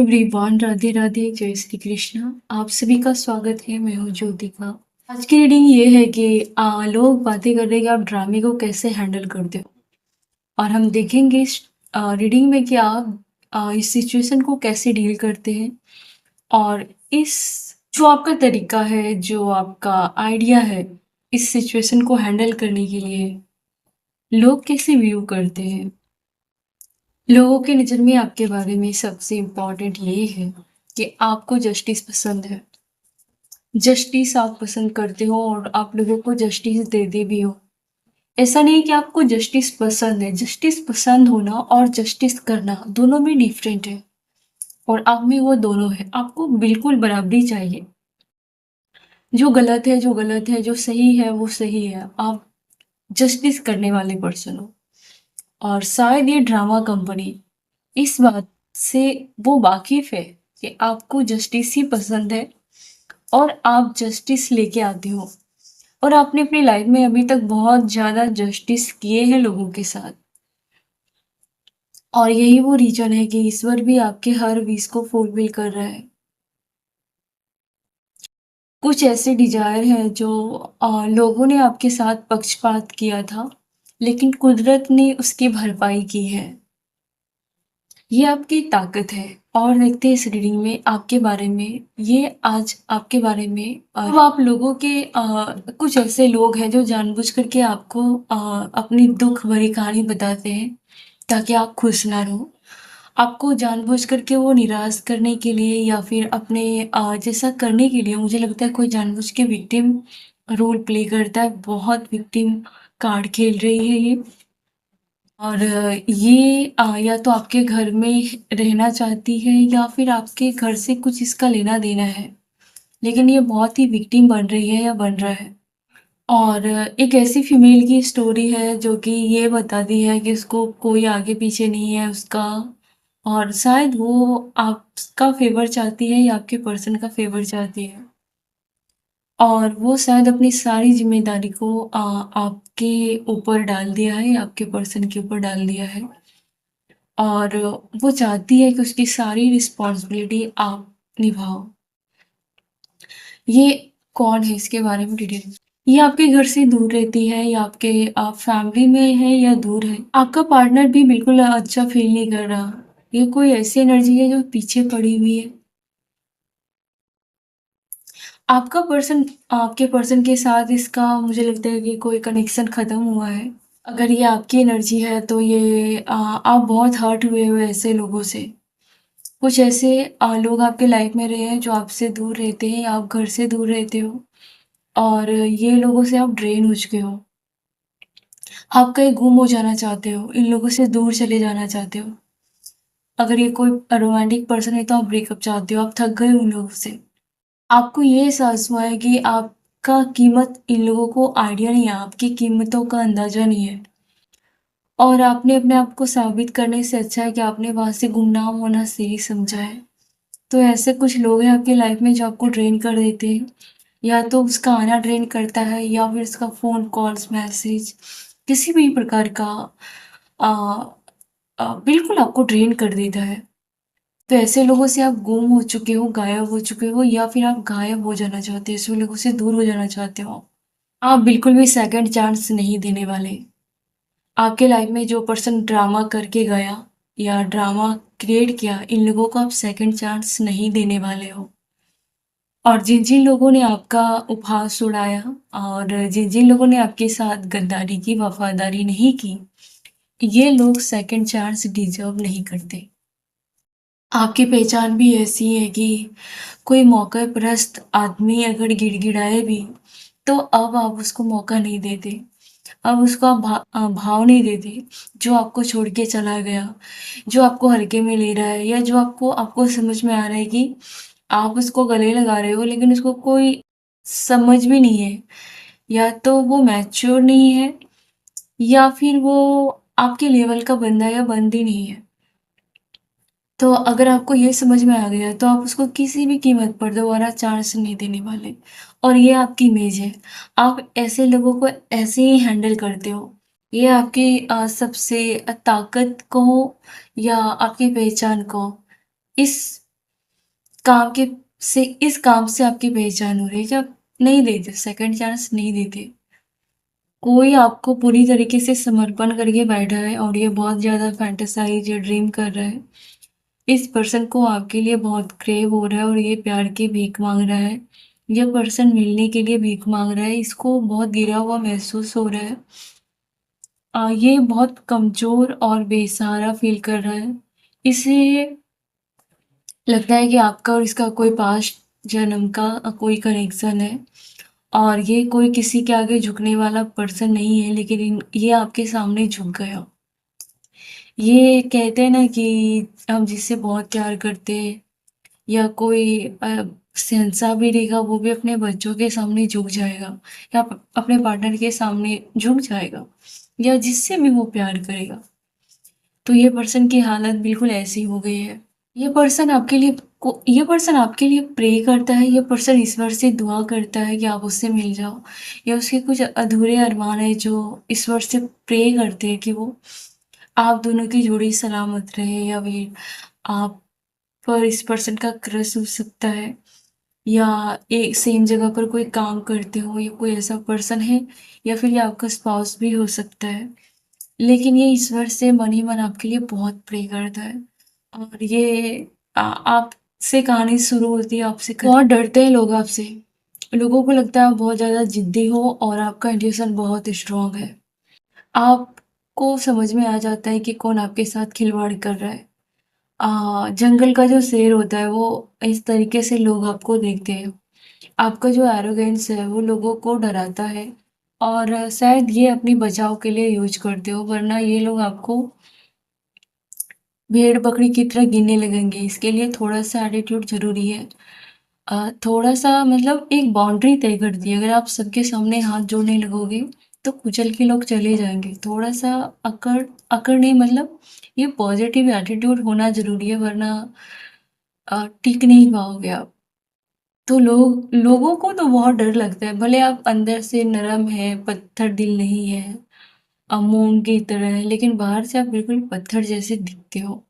Everyone, Radhe Radhe, जय श्री कृष्ण। आप सभी का स्वागत है। मैं हूँ ज्योतिका। आज की रीडिंग ये है कि लोग बातें कर रहे हैं कि आप ड्रामे को कैसे हैंडल करते हो, और हम देखेंगे इस रीडिंग में कि आप इस सिचुएशन को कैसे डील करते हैं, और इस जो आपका तरीका है, जो आपका आइडिया है इस सिचुएशन को हैंडल करने के लिए, लोग कैसे व्यू करते हैं। लोगों की नज़र में आपके बारे में सबसे इम्पोर्टेंट ये है कि आपको जस्टिस पसंद है। जस्टिस आप पसंद करते हो और आप लोगों को जस्टिस देते भी हो। ऐसा नहीं कि आपको जस्टिस पसंद है। जस्टिस पसंद होना और जस्टिस करना दोनों में डिफरेंट है, और आप में वो दोनों है। आपको बिल्कुल बराबरी चाहिए। जो गलत है जो गलत है, जो सही है वो सही है। आप जस्टिस करने वाले पर्सन हो। और शायद ये ड्रामा कंपनी इस बात से वो वाकिफ है कि आपको जस्टिस ही पसंद है और आप जस्टिस लेके आते हो, और आपने अपनी लाइफ में अभी तक बहुत ज़्यादा जस्टिस किए हैं लोगों के साथ। और यही वो रीज़न है कि ईश्वर भी आपके हर विश को फुलफिल कर रहा है। कुछ ऐसे डिज़ायर हैं जो लोगों ने आपके साथ पक्षपात किया था, लेकिन कुदरत ने उसकी भरपाई की है। ये आपकी ताकत है। और देखते हैं इस रीडिंग में आपके बारे में। ये आज आपके बारे में अब आप लोगों के कुछ ऐसे लोग हैं जो जानबूझ करके आपको अपनी दुख भरी कहानी बताते हैं ताकि आप खुश ना रहो। आपको जानबूझ करके वो निराश करने के लिए या फिर अपने जैसा करने के लिए, मुझे लगता है कोई जानबूझ के विक्टिम रोल प्ले करता है। बहुत विक्टिम कार्ड खेल रही है ये। और ये या तो आपके घर में रहना चाहती है या फिर आपके घर से कुछ इसका लेना देना है, लेकिन ये बहुत ही विक्टिम बन रही है या बन रहा है। और एक ऐसी फीमेल की स्टोरी है जो कि ये बताती है कि उसको कोई आगे पीछे नहीं है उसका, और शायद वो आपका फेवर चाहती है या आपके पर्सन का फेवर चाहती है, और वो शायद अपनी सारी ज़िम्मेदारी को आपके ऊपर डाल दिया है, आपके पर्सन के ऊपर डाल दिया है। और वो चाहती है कि उसकी सारी रिस्पॉन्सिबिलिटी आप निभाओ। ये कौन है इसके बारे में डिटेल। ये आपके घर से दूर रहती है या आपके आप फैमिली में है या दूर है। आपका पार्टनर भी बिल्कुल अच्छा फील नहीं कर रहा। ये कोई ऐसी एनर्जी है जो पीछे पड़ी हुई है। आपका पर्सन आपके पर्सन के साथ इसका मुझे लगता है कि कोई कनेक्शन ख़त्म हुआ है। अगर ये आपकी एनर्जी है तो ये आप बहुत हर्ट हुए हो ऐसे लोगों से। कुछ ऐसे लोग आपके लाइफ में रहे हैं जो आपसे दूर रहते हैं या आप घर से दूर रहते हो, और ये लोगों से आप ड्रेन हो चुके हो। आप कहीं गुम हो जाना चाहते हो, इन लोगों से दूर चले जाना चाहते हो। अगर ये कोई रोमांटिक पर्सन है तो आप ब्रेकअप चाहते हो, आप थक गए उन लोगों से। आपको ये एहसास हुआ है कि आपका कीमत इन लोगों को आइडिया नहीं है, आपकी कीमतों का अंदाज़ा नहीं है, और आपने अपने आप को साबित करने से अच्छा है कि आपने वहाँ से गुमनाम होना सही समझा है। तो ऐसे कुछ लोग हैं आपकी लाइफ में जो आपको ड्रेन कर देते हैं, या तो उसका आना ड्रेन करता है या फिर उसका फ़ोन कॉल्स मैसेज किसी भी प्रकार का आ, बिल्कुल आपको ड्रेन कर देता है। तो ऐसे लोगों से आप गुम हो चुके हो, गायब हो चुके हो, या फिर आप गायब हो जाना चाहते हो, ऐसे लोगों से दूर हो जाना चाहते हो। आप बिल्कुल भी सेकंड चांस नहीं देने वाले। आपके लाइफ में जो पर्सन ड्रामा करके गया या ड्रामा क्रिएट किया, इन लोगों को आप सेकंड चांस नहीं देने वाले हो। और जिन जिन लोगों ने आपका उपहास उड़ाया और जिन जिन लोगों ने आपके साथ गद्दारी की, वफादारी नहीं की, ये लोग सेकंड चांस डिजर्व नहीं करते। आपकी पहचान भी ऐसी है कि कोई मौका परस्त आदमी अगर गिड़गिड़ाए भी तो अब आप उसको मौका नहीं देते। अब उसको आप भाव नहीं देते। जो आपको छोड़ के चला गया, जो आपको हल्के में ले रहा है, या जो आपको समझ में आ रहा है कि आप उसको गले लगा रहे हो लेकिन उसको कोई समझ भी नहीं है, या तो वो मैच्योर नहीं है या फिर वो आपके लेवल का बंदा या बंदी नहीं है। तो अगर आपको ये समझ में आ गया तो आप उसको किसी भी कीमत पर दोबारा चांस नहीं देने वाले, और ये आपकी इमेज है। आप ऐसे लोगों को ऐसे ही हैंडल करते हो। ये आपकी सबसे ताकत को या आपकी पहचान को इस काम के इस काम से आपकी पहचान हो रही है कि आप नहीं देते, सेकंड चांस नहीं देते। कोई आपको पूरी तरीके से समर्पण करके बैठा है और ये बहुत ज़्यादा फैंटेसाइज़ या ड्रीम कर रहा है। इस पर्सन को आपके लिए बहुत क्रेव हो रहा है और ये प्यार की भीख माँग रहा है। ये पर्सन मिलने के लिए भीख माँग रहा है, इसको बहुत गिरा हुआ महसूस हो रहा है। ये बहुत कमज़ोर और बेसहारा फ़ील कर रहा है। इसे लगता है कि आपका और इसका कोई पास्ट जन्म का कोई कनेक्शन है और ये कोई किसी के आगे झुकने वाला पर्सन नहीं है, लेकिन ये आपके सामने झुक गया। ये कहते हैं ना कि हम जिससे बहुत प्यार करते हैं या कोई शहंशाह भी रहेगा, वो भी अपने बच्चों के सामने झुक जाएगा या अपने पार्टनर के सामने झुक जाएगा या जिससे भी वो प्यार करेगा। तो ये पर्सन की हालत बिल्कुल ऐसी हो गई है। ये पर्सन आपके लिए प्रे करता है, ये पर्सन ईश्वर से दुआ करता है कि आप उससे मिल जाओ या उसके कुछ अधूरे अरमान है जो ईश्वर से प्रे करते हैं कि वो आप दोनों की जोड़ी सलामत रहे या फिर आप पर इस पर्सन का क्रश हो सकता है या एक सेम जगह पर कोई काम करते हो या कोई ऐसा पर्सन है या फिर ये आपका स्पाउस भी हो सकता है। लेकिन ये ईश्वर से मन ही मन आपके लिए बहुत प्रे करता है और ये आपसे कहानी शुरू होती है आपसे बहुत डरते हैं लोग आपसे। लोगों को लगता है आप बहुत ज़्यादा ज़िद्दी हो और आपका इंट्यूशन बहुत स्ट्रॉन्ग है। आपको समझ में आ जाता है कि कौन आपके साथ खिलवाड़ कर रहा है। जंगल का जो शेर होता है वो इस तरीके से लोग आपको देखते हैं। आपका जो एरोगेंस है वो लोगों को डराता है और शायद ये अपनी बचाव के लिए यूज करते हो, वरना ये लोग आपको भेड़ बकरी की तरह गिनने लगेंगे। इसके लिए थोड़ा सा एटीट्यूड ज़रूरी है। थोड़ा सा मतलब एक बाउंड्री तय कर दी, अगर आप सबके सामने हाथ जोड़ने लगोगे तो कुचल के लोग चले जाएंगे। थोड़ा सा अकड़ अकड़ नहीं, मतलब ये पॉजिटिव एटीट्यूड होना ज़रूरी है, वरना टिक नहीं पाओगे आप। तो लोगों को तो बहुत डर लगता है, भले आप अंदर से नरम है, पत्थर दिल नहीं है, मूंग की तरह है, लेकिन बाहर से आप बिल्कुल पत्थर जैसे दिखते हो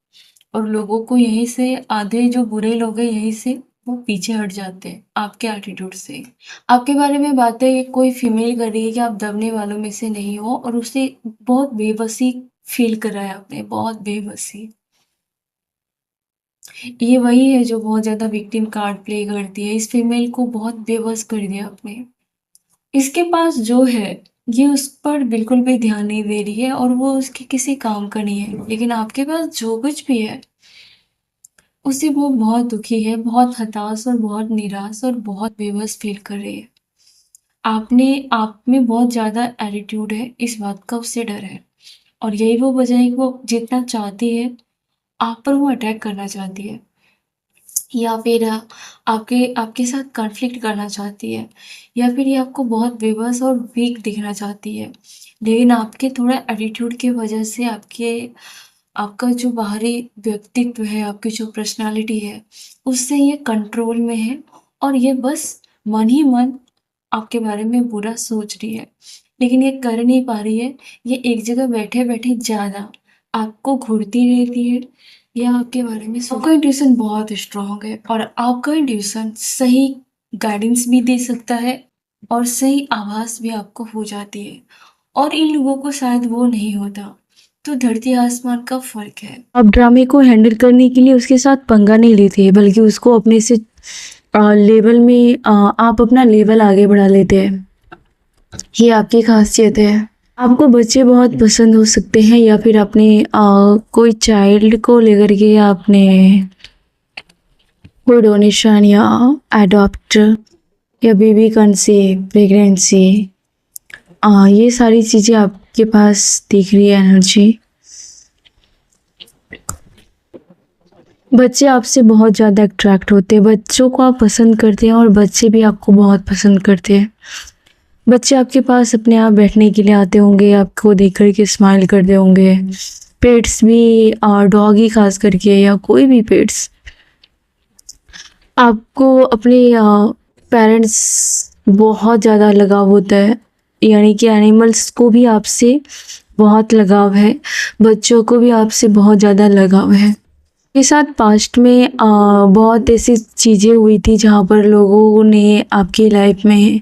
और लोगों को यहीं से आधे जो बुरे लोग हैं यहीं से वो पीछे हट जाते हैं आपके एटीट्यूड से। आपके बारे में बातें कोई फीमेल कर रही है कि आप दबने वालों में से नहीं हो और उसे बहुत बेबसी फील कराया आपने, बहुत बेबसी। ये वही है जो बहुत ज़्यादा विक्टिम कार्ड प्ले करती है। इस फीमेल को बहुत बेबस कर दिया आपने। इसके पास जो है, ये उस पर बिल्कुल भी ध्यान नहीं दे रही है और वो उसके किसी काम का नहीं है। लेकिन आपके पास जो कुछ भी है, उससे वो बहुत दुखी है, बहुत हताश और बहुत निराश और बहुत बेबस फील कर रही है। आप में बहुत ज़्यादा एटीट्यूड है, इस बात का उससे डर है। और यही वो वजह है कि वो जितना चाहती है, आप पर वो अटैक करना चाहती है। या फिर आपके आपके साथ कॉन्फ्लिक्ट करना चाहती है या फिर ये आपको बहुत बेबस और वीक दिखना चाहती है। लेकिन आपके थोड़ा एटीट्यूड की वजह से आपका जो बाहरी व्यक्तित्व है, आपकी जो पर्सनालिटी है, उससे ये कंट्रोल में है और ये बस मन ही मन आपके बारे में बुरा सोच रही है। लेकिन ये कर नहीं पा रही है। ये एक जगह बैठे-बैठे ज़्यादा आपको घूरती रहती है या आपके बारे में आपका इंट्यूशन बहुत स्ट्रॉन्ग है और आपका इंट्यूशन सही गाइडेंस भी दे सकता है और सही आवाज़ भी आपको हो जाती है और इन लोगों को शायद वो नहीं होता। तो धरती आसमान का फ़र्क है। आप ड्रामे को हैंडल करने के लिए उसके साथ पंगा नहीं लेते हैं, बल्कि उसको अपने से लेवल में आप अपना लेवल आगे बढ़ा लेते हैं। ये आपकी खासियत है। आपको बच्चे बहुत पसंद हो सकते हैं या फिर आपने कोई चाइल्ड को लेकर के आपने कोई डोनेशन या एडॉप्ट या बेबी कंसीव, प्रेगनेंसी, ये सारी चीज़ें आपके पास दिख रही है एनर्जी। बच्चे आपसे बहुत ज़्यादा अट्रैक्ट होते हैं, बच्चों को आप पसंद करते हैं और बच्चे भी आपको बहुत पसंद करते हैं। बच्चे आपके पास अपने आप बैठने के लिए आते होंगे, आपको देख कर के स्माइल करते होंगे। पेट्स भी, डॉगी खास करके या कोई भी पेट्स, आपको अपने पेरेंट्स बहुत ज़्यादा लगाव होता है, यानी कि एनिमल्स को भी आपसे बहुत लगाव है, बच्चों को भी आपसे बहुत ज़्यादा लगाव है। के साथ पास्ट में बहुत ऐसी चीज़ें हुई थी जहाँ पर लोगों ने आपकी लाइफ में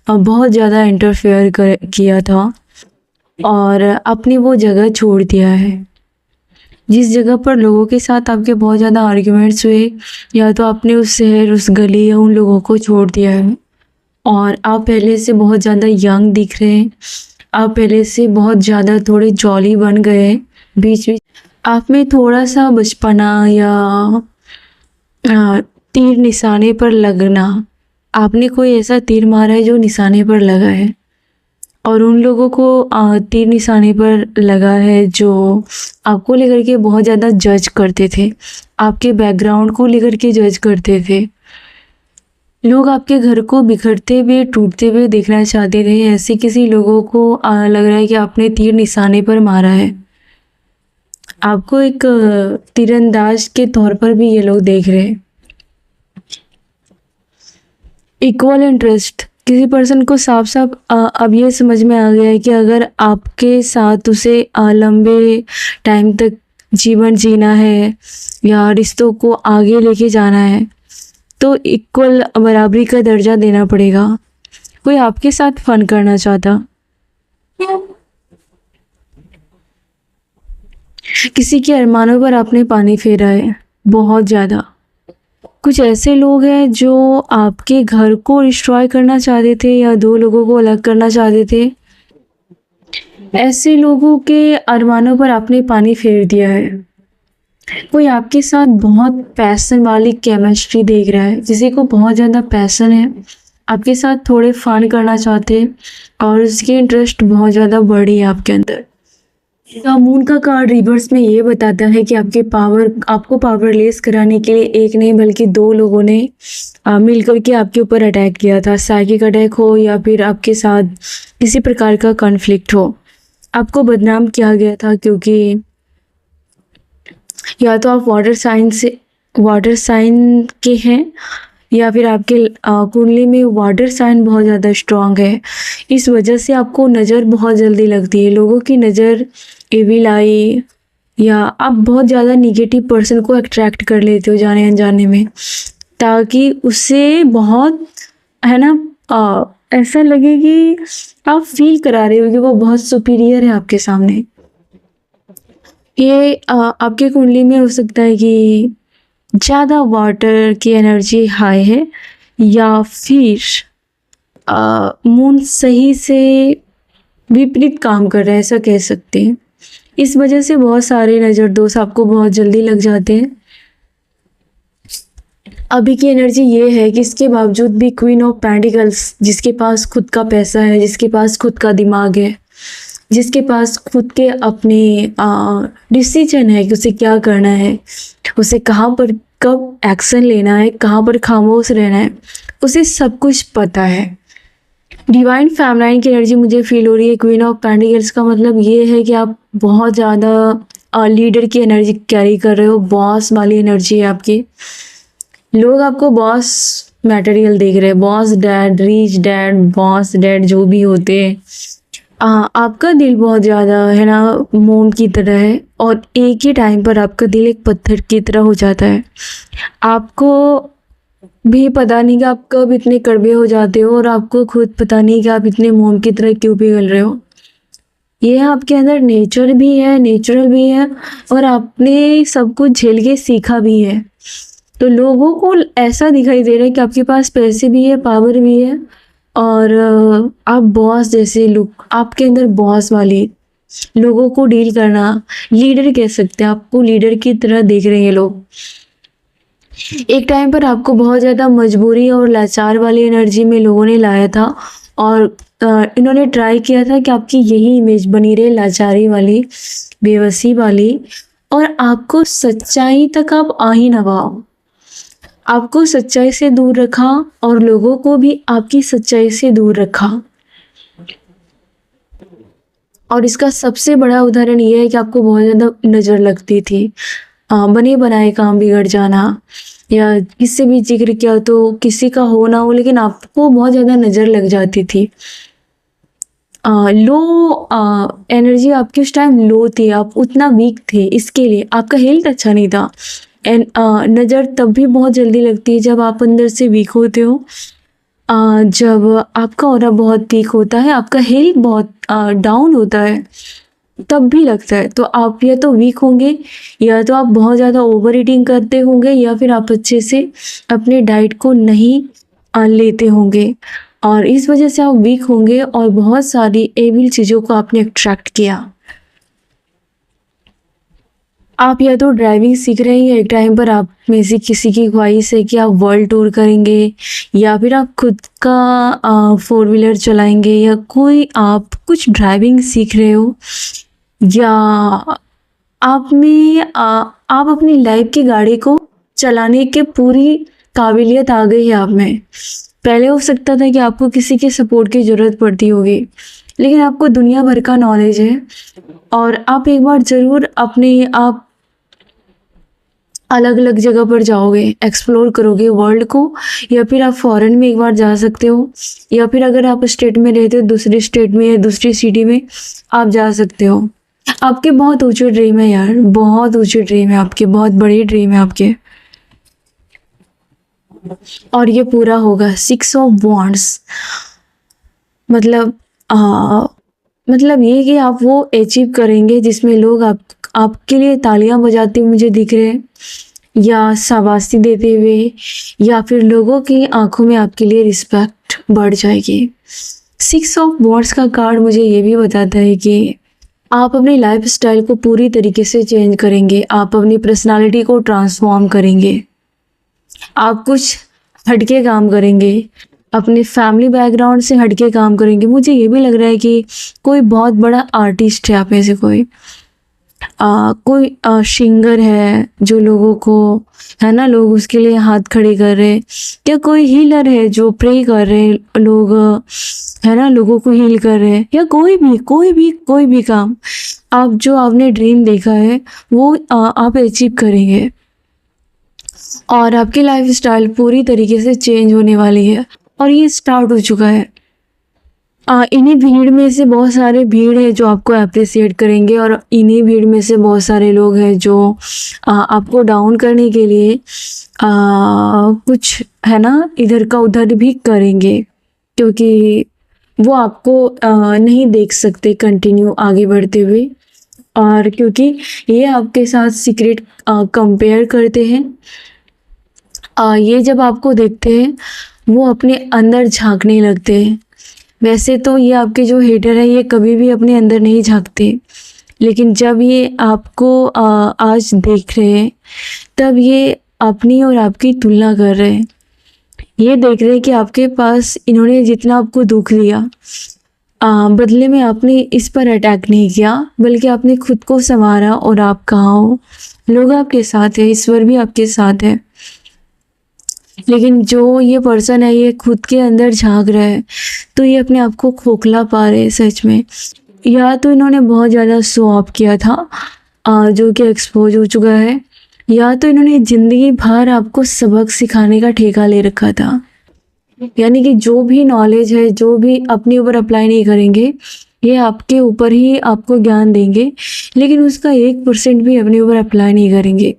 बहुत ज़्यादा इंटरफेयर किया था और आपने वो जगह छोड़ दिया है। जिस जगह पर लोगों के साथ आपके बहुत ज़्यादा आर्ग्यूमेंट्स हुए, या तो आपने उस शहर, उस गली या उन लोगों को छोड़ दिया है और आप पहले से बहुत ज़्यादा यंग दिख रहे हैं। आप पहले से बहुत ज़्यादा थोड़े जॉली बन गए हैं। बीच-बीच आप में थोड़ा-सा बचपना या तीर निशाने पर लगना, आपने कोई ऐसा तीर मारा है जो निशाने पर लगा है और उन लोगों को तीर निशाने पर लगा है जो आपको लेकर के बहुत ज़्यादा जज करते थे, आपके बैकग्राउंड को लेकर के जज करते थे। लोग आपके घर को बिखरते हुए, टूटते हुए देखना चाहते थे। ऐसे किसी लोगों को लग रहा है कि आपने तीर निशाने पर मारा है। आपको एक तीरंदाज के तौर पर भी ये लोग देख रहे हैं। इक्वल इंटरेस्ट, किसी पर्सन को साफ साफ अब ये समझ में आ गया है कि अगर आपके साथ उसे लंबे टाइम तक जीवन जीना है या रिश्तों को आगे लेके जाना है तो इक्वल बराबरी का दर्जा देना पड़ेगा। कोई आपके साथ फन करना चाहता, किसी के अरमानों पर आपने पानी फेरा है बहुत ज़्यादा। कुछ ऐसे लोग हैं जो आपके घर को डिस्ट्रॉय करना चाहते थे या दो लोगों को अलग करना चाहते थे। ऐसे लोगों के अरमानों पर आपने पानी फेर दिया है। कोई आपके साथ बहुत पैशन वाली केमिस्ट्री देख रहा है, किसी को बहुत ज़्यादा पैशन है, आपके साथ थोड़े फन करना चाहते हैं और उसकी इंटरेस्ट बहुत ज़्यादा बढ़ी है आपके अंदर। मून का कार्ड रिवर्स में ये बताता है कि आपको पावरलेस कराने के लिए एक नहीं बल्कि दो लोगों ने मिलकर के आपके ऊपर अटैक किया था। साइकिक अटैक हो या फिर आपके साथ किसी प्रकार का कॉन्फ्लिक्ट हो, आपको बदनाम किया गया था क्योंकि या तो आप वाटर साइन के हैं या फिर आपके कुंडली में वाटर साइन बहुत ज़्यादा स्ट्रांग है। इस वजह से आपको नज़र बहुत जल्दी लगती है, लोगों की नज़र, एविल आई, या आप बहुत ज़्यादा निगेटिव पर्सन को अट्रैक्ट कर लेते हो जाने अनजाने में, ताकि उससे बहुत है ना ऐसा लगे कि आप फील करा रहे हो कि वो बहुत सुपीरियर है आपके सामने। ये आपके कुंडली में हो सकता है कि ज़्यादा वाटर की एनर्जी हाई है या फिर मून सही से विपरीत काम कर रहा है, ऐसा कह सकते हैं। इस वजह से बहुत सारे नज़र दोष आपको बहुत जल्दी लग जाते हैं। अभी की एनर्जी ये है कि इसके बावजूद भी क्वीन ऑफ पेंटिकल्स, जिसके पास खुद का पैसा है, जिसके पास खुद का दिमाग है, जिसके पास खुद के अपने डिसीजन है कि उसे क्या करना है, उसे कहाँ पर कब एक्शन लेना है, कहाँ पर खामोश रहना है, उसे सब कुछ पता है। डिवाइन फेमनाइन की एनर्जी मुझे फील हो रही है। क्वीन ऑफ पेंटिकल्स का मतलब ये है कि आप बहुत ज़्यादा लीडर की एनर्जी कैरी कर रहे हो, बॉस वाली एनर्जी है आपकी। लोग आपको बॉस मटेरियल देख रहे हैं, boss dad, rich dad, boss dad, जो भी होते हैं। आपका दिल बहुत ज़्यादा है ना मोम की तरह है और एक ही टाइम पर आपका दिल एक पत्थर की तरह हो जाता है। आपको भी पता नहीं कि आप कब इतने कड़वे हो जाते हो और आपको खुद पता नहीं कि आप इतने मोम की तरह क्यों पिघल रहे हो। ये आपके अंदर नेचर भी है, नेचुरल भी है और आपने सब कुछ झेल के सीखा भी है। तो लोगों को ऐसा दिखाई दे रहा है कि आपके पास पैसे भी है, पावर भी है और आप बॉस जैसे लुक, आपके अंदर बॉस वाली, लोगों को डील करना, लीडर कह सकते हैं, आपको लीडर की तरह देख रहे हैं लोग। एक टाइम पर आपको बहुत ज़्यादा मजबूरी और लाचार वाली एनर्जी में लोगों ने लाया था और इन्होंने ट्राई किया था कि आपकी यही इमेज बनी रहे, लाचारी वाली, बेबसी वाली, और आपको सच्चाई तक आप आ ही ना पाओ। आपको सच्चाई से दूर रखा और लोगों को भी आपकी सच्चाई से दूर रखा। और इसका सबसे बड़ा उदाहरण ये है कि आपको बहुत ज़्यादा नज़र लगती थी, बने बनाए काम बिगड़ जाना, या किससे भी जिक्र किया तो किसी का हो ना हो लेकिन आपको बहुत ज़्यादा नज़र लग जाती थी। लो एनर्जी आपकी उस टाइम लो थी, आप उतना वीक थे, इसके लिए आपका हेल्थ अच्छा नहीं था, एंड नज़र तब भी बहुत जल्दी लगती है जब आप अंदर से वीक होते हो, जब आपका ऑरा बहुत वीक होता है, आपका हेल्थ बहुत डाउन होता है, तब भी लगता है। तो आप या तो वीक होंगे, या तो आप बहुत ज़्यादा ओवर ईटिंग करते होंगे, या फिर आप अच्छे से अपने डाइट को नहीं लेते होंगे, और इस वजह से आप वीक होंगे और बहुत सारी एविल चीज़ों को आपने अट्रैक्ट किया। आप या तो ड्राइविंग सीख रहे हैं, या एक टाइम पर आप में से किसी की ख्वाहिश है कि आप वर्ल्ड टूर करेंगे, या फिर आप खुद का फोर व्हीलर चलाएंगे, या कोई आप कुछ ड्राइविंग सीख रहे हो, या आप में आप अपनी लाइफ की गाड़ी को चलाने के पूरी काबिलियत आ गई है आप में। पहले हो सकता था कि आपको किसी के सपोर्ट की ज़रूरत पड़ती होगी, लेकिन आपको दुनिया भर का नॉलेज है, और आप एक बार ज़रूर अपने आप अलग अलग जगह पर जाओगे, एक्सप्लोर करोगे वर्ल्ड को, या फिर आप फॉरेन में एक बार जा सकते हो, या फिर अगर आप स्टेट में रहते हो दूसरे स्टेट में या दूसरी सिटी में आप जा सकते हो। आपके बहुत ऊंचे ड्रीम है यार, बहुत ऊंचे ड्रीम है आपके, बहुत बड़े ड्रीम है आपके, और ये पूरा होगा। 6 ऑफ वॉन्ड्स मतलब मतलब ये कि आप वो अचीव करेंगे जिसमें लोग आपके लिए तालियां बजाते हुए मुझे दिख रहे हैं, या शाबाशी देते हुए, या फिर लोगों की आंखों में आपके लिए रिस्पेक्ट बढ़ जाएगी। 6 ऑफ वॉन्ड्स का कार्ड मुझे ये भी बताता है कि आप अपनी लाइफ स्टाइल को पूरी तरीके से चेंज करेंगे, आप अपनी पर्सनालिटी को ट्रांसफॉर्म करेंगे, आप कुछ हटके काम करेंगे, अपने फैमिली बैकग्राउंड से हटके काम करेंगे। मुझे ये भी लग रहा है कि कोई बहुत बड़ा आर्टिस्ट है आप में से, कोई सिंगर है जो लोगों को, है ना, लोग उसके लिए हाथ खड़े कर रहे हैं, या कोई हीलर है जो प्रे कर रहे हैं, लोग है ना लोगों को हील कर रहे हैं, या कोई भी काम आप जो आपने ड्रीम देखा है वो आप अचीव करेंगे, और आपकी लाइफ स्टाइल पूरी तरीके से चेंज होने वाली है, और ये स्टार्ट हो चुका है। इन्हीं भीड़ में से बहुत सारे भीड़ है जो आपको अप्रिसिएट करेंगे, और इन्हीं भीड़ में से बहुत सारे लोग हैं जो आपको डाउन करने के लिए कुछ है ना इधर का उधर भी करेंगे, क्योंकि वो आपको नहीं देख सकते कंटिन्यू आगे बढ़ते हुए, और क्योंकि ये आपके साथ सीक्रेट कंपेयर करते हैं। ये जब आपको देखते हैं वो अपने अंदर झांकने लगते हैं। वैसे तो ये आपके जो हेटर है ये कभी भी अपने अंदर नहीं झांकते, लेकिन जब ये आपको आज देख रहे हैं तब ये अपनी और आपकी तुलना कर रहे हैं। ये देख रहे हैं कि आपके पास इन्होंने जितना आपको दुख दिया, बदले में आपने इस पर अटैक नहीं किया, बल्कि आपने खुद को संवारा, और आप कहाँ हो, लोग आपके साथ है, ईश्वर भी आपके साथ है। लेकिन जो ये पर्सन है ये खुद के अंदर झांक रहा है, तो ये अपने आप को खोखला पा रहे हैं सच में, या तो इन्होंने बहुत ज़्यादा शो ऑफ किया था जो कि एक्सपोज हो चुका है, या तो इन्होंने ज़िंदगी भर आपको सबक सिखाने का ठेका ले रखा था। यानी कि जो भी नॉलेज है, जो भी अपने ऊपर अप्लाई नहीं करेंगे, ये आपके ऊपर ही आपको ज्ञान देंगे, लेकिन उसका 1% भी अपने ऊपर अप्लाई नहीं करेंगे।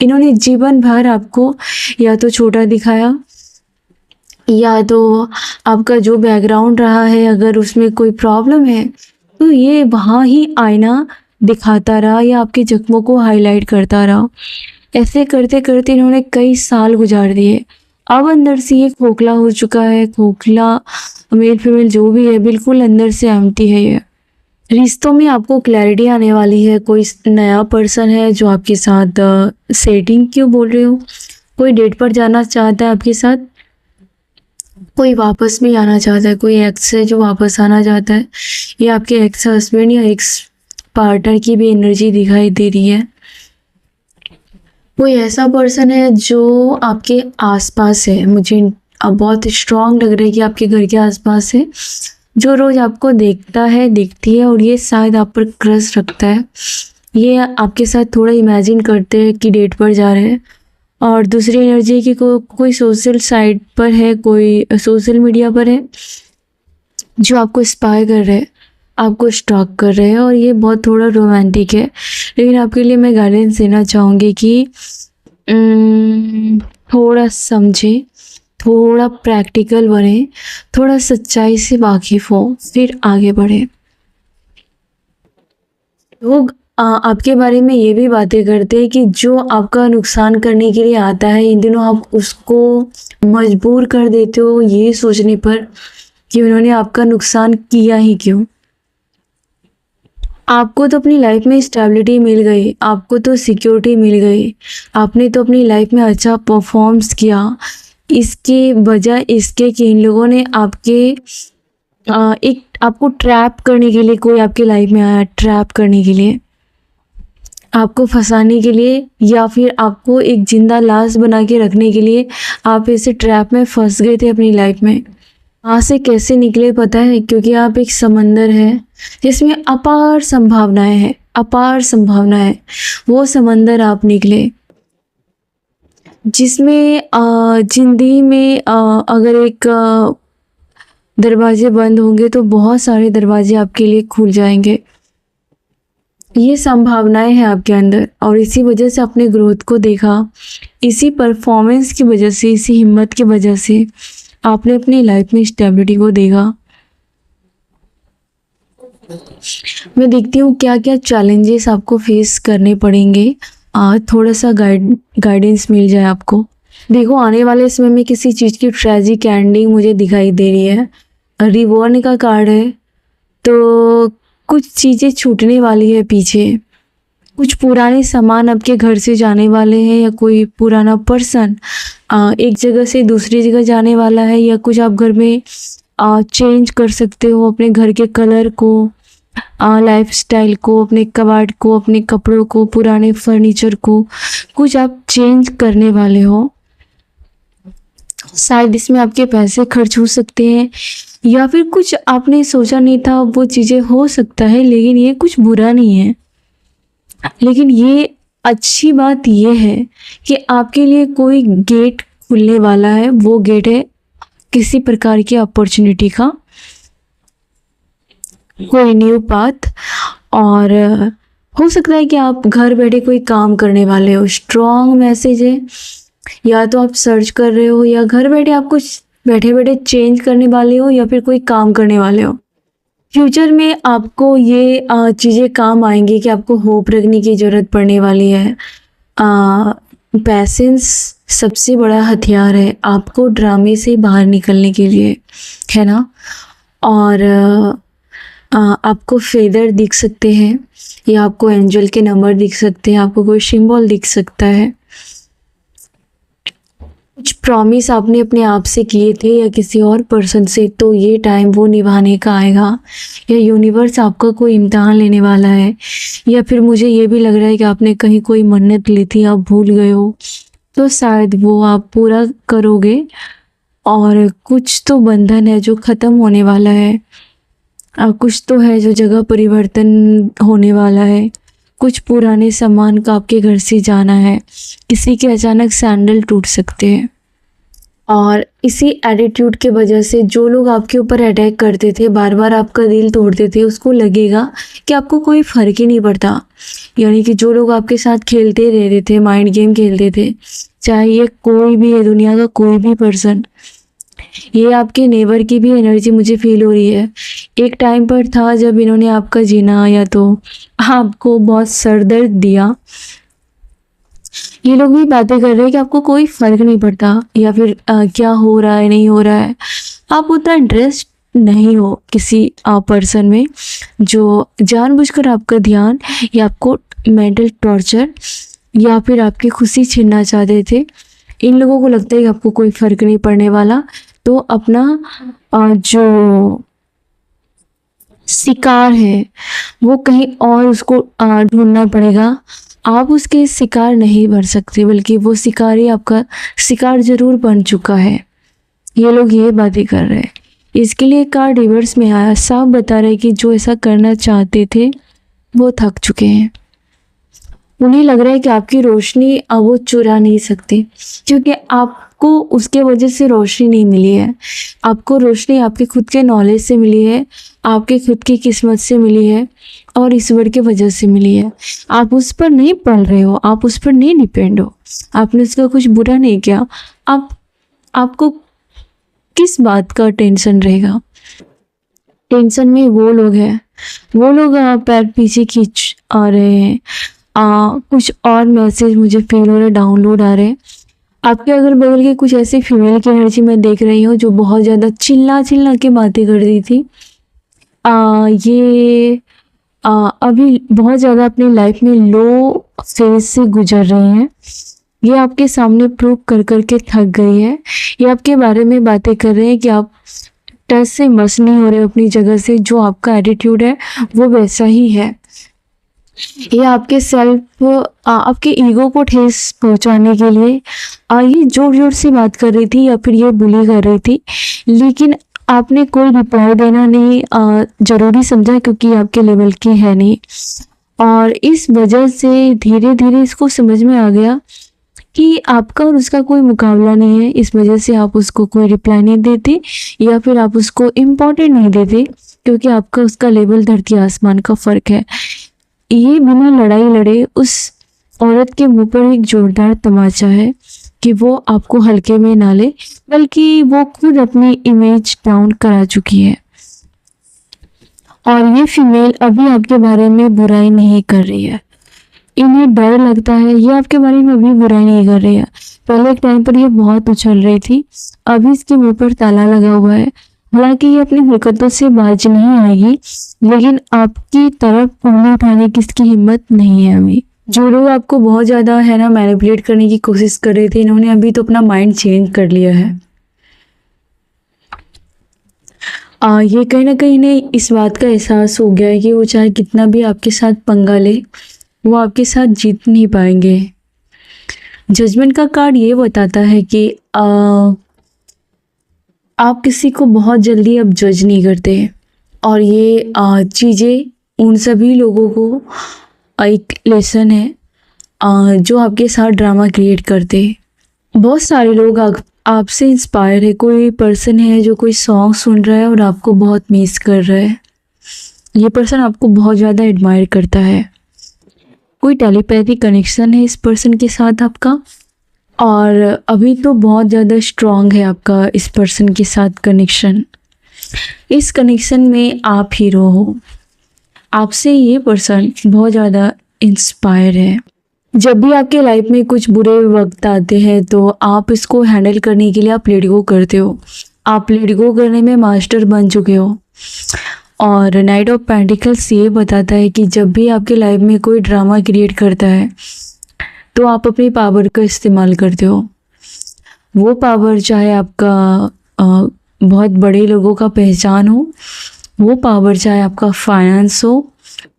इन्होंने जीवन भर आपको या तो छोटा दिखाया, या तो आपका जो बैकग्राउंड रहा है अगर उसमें कोई प्रॉब्लम है तो ये वहाँ ही आईना दिखाता रहा, या आपके जख्मों को हाईलाइट करता रहा। ऐसे करते करते इन्होंने कई साल गुजार दिए। अब अंदर से ये खोखला हो चुका है, खोखला मेल फीमेल जो भी है, बिल्कुल अंदर से एम्प्टी है ये। रिश्तों में आपको क्लैरिटी आने वाली है। कोई नया पर्सन है जो आपके साथ सेटिंग क्यों बोल रहे हो, कोई डेट पर जाना चाहता है आपके साथ, कोई वापस भी आना चाहता है, कोई एक्स है जो वापस आना चाहता है, या आपके एक्स हस्बैंड या एक्स पार्टनर की भी एनर्जी दिखाई दे रही है। कोई ऐसा पर्सन है जो आपके आसपास है, मुझे अब बहुत स्ट्रॉन्ग लग रहा है कि आपके घर के आसपास है, जो रोज़ आपको देखता है, देखती है, और ये शायद आप पर क्रश रखता है। ये आपके साथ थोड़ा इमेजिन करते हैं कि डेट पर जा रहे हैं। और दूसरी एनर्जी है कि कोई सोशल साइट पर है, कोई सोशल मीडिया पर है जो आपको स्पाई कर रहे हैं, आपको स्टॉक कर रहे हैं, और ये बहुत थोड़ा रोमांटिक है। लेकिन आपके लिए मैं गाइडेंस देना चाहूँगी कि थोड़ा समझें, थोड़ा प्रैक्टिकल बने, थोड़ा सच्चाई से वाकिफ़ हो, फिर आगे बढ़ें। लोग आपके बारे में ये भी बातें करते हैं कि जो आपका नुकसान करने के लिए आता है, इन दिनों आप उसको मजबूर कर देते हो ये सोचने पर कि उन्होंने आपका नुकसान किया ही क्यों। आपको तो अपनी लाइफ में स्टेबिलिटी मिल गई, आपको तो सिक्योरिटी मिल गई, आपने तो अपनी लाइफ में अच्छा परफॉर्म्स किया। इसके बजाय इसके कि इन लोगों ने एक आपको ट्रैप करने के लिए कोई आपके लाइफ में आया, ट्रैप करने के लिए, आपको फंसाने के लिए, या फिर आपको एक जिंदा लाश बना के रखने के लिए आप ऐसे ट्रैप में फंस गए थे अपनी लाइफ में। वहाँ से कैसे निकले पता है? क्योंकि आप एक समंदर है जिसमें अपार संभावनाएं हैं, अपार संभावनाएं। वो समंदर आप निकले जिसमें जिंदगी में अगर एक दरवाजे बंद होंगे तो बहुत सारे दरवाजे आपके लिए खुल जाएंगे। ये संभावनाएं हैं आपके अंदर, और इसी वजह से अपने ग्रोथ को देखा, इसी परफॉर्मेंस की वजह से, इसी हिम्मत की वजह से आपने अपनी लाइफ में स्टेबिलिटी को देखा। मैं देखती हूँ क्या क्या चैलेंजेस आपको फेस करने पड़ेंगे। थोड़ा सा गाइडेंस मिल जाए आपको। देखो, आने वाले समय में किसी चीज़ की ट्रेजिक एंडिंग मुझे दिखाई दे रही है। रिवॉर्न का कार्ड है, तो कुछ चीज़ें छूटने वाली है पीछे, कुछ पुराने सामान आपके घर से जाने वाले हैं, या कोई पुराना पर्सन एक जगह से दूसरी जगह जाने वाला है, या कुछ आप घर में चेंज कर सकते हो अपने घर के कलर को, लाइफस्टाइल को, अपने कबाड़ को, अपने कपड़ों को, पुराने फर्नीचर को, कुछ आप चेंज करने वाले हो। शायद इसमें आपके पैसे खर्च हो सकते हैं, या फिर कुछ आपने सोचा नहीं था वो चीज़ें हो सकता है, लेकिन ये कुछ बुरा नहीं है। लेकिन ये अच्छी बात ये है कि आपके लिए कोई गेट खुलने वाला है। वो गेट है किसी प्रकार की अपॉर्चुनिटी का, कोई न्यू पाथ। और हो सकता है कि आप घर बैठे कोई काम करने वाले हो। स्ट्रॉन्ग मैसेज है, या तो आप सर्च कर रहे हो, या घर बैठे आप कुछ बैठे बैठे चेंज करने वाले हो, या फिर कोई काम करने वाले हो। फ्यूचर में आपको ये चीज़ें काम आएंगी कि आपको होप रखने की ज़रूरत पड़ने वाली है। पैसेंस सबसे बड़ा हथियार है आपको ड्रामे से बाहर निकलने के लिए, है ना। और आपको फेदर दिख सकते हैं, या आपको एंजल के नंबर दिख सकते हैं, आपको कोई सिंबल दिख सकता है। कुछ प्रॉमिस आपने अपने आप से किए थे या किसी और पर्सन से, तो ये टाइम वो निभाने का आएगा, या यूनिवर्स आपका कोई इम्तिहान लेने वाला है। या फिर मुझे ये भी लग रहा है कि आपने कहीं कोई मन्नत ली थी, आप भूल गए हो, तो शायद वो आप पूरा करोगे। और कुछ तो बंधन है जो ख़त्म होने वाला है, कुछ तो है जो जगह परिवर्तन होने वाला है, कुछ पुराने सामान का आपके घर से जाना है, किसी के अचानक सैंडल टूट सकते हैं। और इसी एटीट्यूड के वजह से जो लोग आपके ऊपर अटैक करते थे, बार बार आपका दिल तोड़ते थे, उसको लगेगा कि आपको कोई फ़र्क ही नहीं पड़ता। यानी कि जो लोग आपके साथ खेलते रहते थे, माइंड गेम खेलते थे, चाहे ये कोई भी है, दुनिया का कोई भी पर्सन, ये आपके नेबर की भी एनर्जी मुझे फील हो रही है। एक टाइम पर था जब इन्होंने आपका जीना या तो आपको बहुत सरदर्द दिया। ये लोग भी बातें कर रहे हैं कि आपको कोई फ़र्क नहीं पड़ता, या फिर क्या हो रहा है, नहीं हो रहा है। आप उतना इंटरेस्ट नहीं हो किसी पर्सन में जो जानबूझकर आपका ध्यान या आपको मेंटल टॉर्चर या फिर आपकी खुशी छीनना चाहते थे। इन लोगों को लगता है कि आपको कोई फ़र्क नहीं पड़ने वाला, तो अपना जो शिकार है वो कहीं और उसको ढूंढना पड़ेगा। आप उसके शिकार नहीं बन सकते, बल्कि वो शिकार ही आपका शिकार ज़रूर बन चुका है। ये लोग ये बातें कर रहे हैं। इसके लिए कार्ड रिवर्स में आया, साफ बता रहे कि जो ऐसा करना चाहते थे वो थक चुके हैं। उन्हें लग रहा है कि आपकी रोशनी अब वो चुरा नहीं सकते, क्योंकि आपको उसके वजह से रोशनी नहीं मिली है। आपको रोशनी आपके खुद के नॉलेज से मिली है, आपके खुद की किस्मत से मिली है, और ईश्वर की वजह से मिली है। आप उस पर नहीं पल रहे हो, आप उस पर नहीं डिपेंड हो, आपने उसका कुछ बुरा नहीं किया। आप आपको किस बात का टेंशन रहेगा? टेंशन में वो लोग हैं, वो लोग पैर पीछे खींच आ रहे हैं। कुछ और मैसेज मुझे फील हो रहे, डाउनलोड आ रहे हैं। आपके अगल बगल के कुछ ऐसे फीमेल की एनर्जी मैं देख रही हूँ जो बहुत ज़्यादा चिल्ला चिल्ला के बातें कर रही थी। ये अभी बहुत ज़्यादा अपनी लाइफ में लो फेज से गुजर रही हैं। ये आपके सामने प्रूव कर कर के थक गई है। ये आपके बारे में बातें कर रहे हैं कि आप टच से मस नहीं हो रहे अपनी जगह से। जो आपका एटीट्यूड है वो वैसा ही है। ये आपके सेल्फ आपके ईगो को ठेस पहुंचाने के लिए ये जोर जोर से बात कर रही थी या फिर ये बुली कर रही थी, लेकिन आपने कोई रिप्लाई देना नहीं ज़रूरी समझा क्योंकि आपके लेवल की है नहीं। और इस वजह से धीरे धीरे इसको समझ में आ गया कि आपका और उसका कोई मुकाबला नहीं है। इस वजह से आप उसको कोई रिप्लाई नहीं देते या फिर आप उसको इम्पोर्टेंट नहीं देते, क्योंकि आपका उसका लेवल धरती आसमान का फ़र्क है। ये बिना लड़ाई लड़े उस औरत के मुंह पर एक जोरदार तमाचा है कि वो आपको हल्के में ना ले, बल्कि वो खुद अपनी इमेज डाउन करा चुकी है। और ये फीमेल अभी आपके बारे में बुराई नहीं कर रही है, इन्हें डर लगता है। ये आपके बारे में अभी बुराई नहीं कर रही है। पहले एक टाइम पर ये बहुत उछल रही थी, अभी इसके मुंह पर ताला लगा हुआ है। हालांकि ये अपनी हरकतों से बाज नहीं आएगी, लेकिन आपकी तरफ उंगली उठाने की इसकी हिम्मत नहीं है अभी। जो लोग आपको बहुत ज़्यादा है ना मैनिपुलेट करने की कोशिश कर रहे थे, इन्होंने अभी तो अपना माइंड चेंज कर लिया है। ये कहीं ना कहीं इन्हें इस बात का एहसास हो गया है कि वो चाहे कितना भी आपके साथ पंगा ले, वो आपके साथ जीत नहीं पाएंगे। जजमेंट का कार्ड ये बताता है कि आप किसी को बहुत जल्दी अब जज नहीं करते, और ये चीज़ें उन सभी लोगों को एक लेसन है जो आपके साथ ड्रामा क्रिएट करते हैं। बहुत सारे लोग आपसे इंस्पायर है। कोई पर्सन है जो कोई सॉन्ग सुन रहा है और आपको बहुत मिस कर रहा है। ये पर्सन आपको बहुत ज़्यादा एडमायर करता है। कोई टेलीपैथी कनेक्शन है इस पर्सन के साथ आपका, और अभी तो बहुत ज़्यादा स्ट्रॉन्ग है आपका इस पर्सन के साथ कनेक्शन। इस कनेक्शन में आप हीरो हो, आपसे ये पर्सन बहुत ज़्यादा इंस्पायर है। जब भी आपके लाइफ में कुछ बुरे वक्त आते हैं तो आप इसको हैंडल करने के लिए आप लेट गो करते हो। आप लेट गो करने में मास्टर बन चुके हो। और नाइट ऑफ पेंटिकल्स ये बताता है कि जब भी आपके लाइफ में कोई ड्रामा क्रिएट करता है तो आप अपनी पावर का इस्तेमाल करते हो। वो पावर चाहे आपका बहुत बड़े लोगों का पहचान हो, वो पावर चाहे आपका फाइनेंस हो,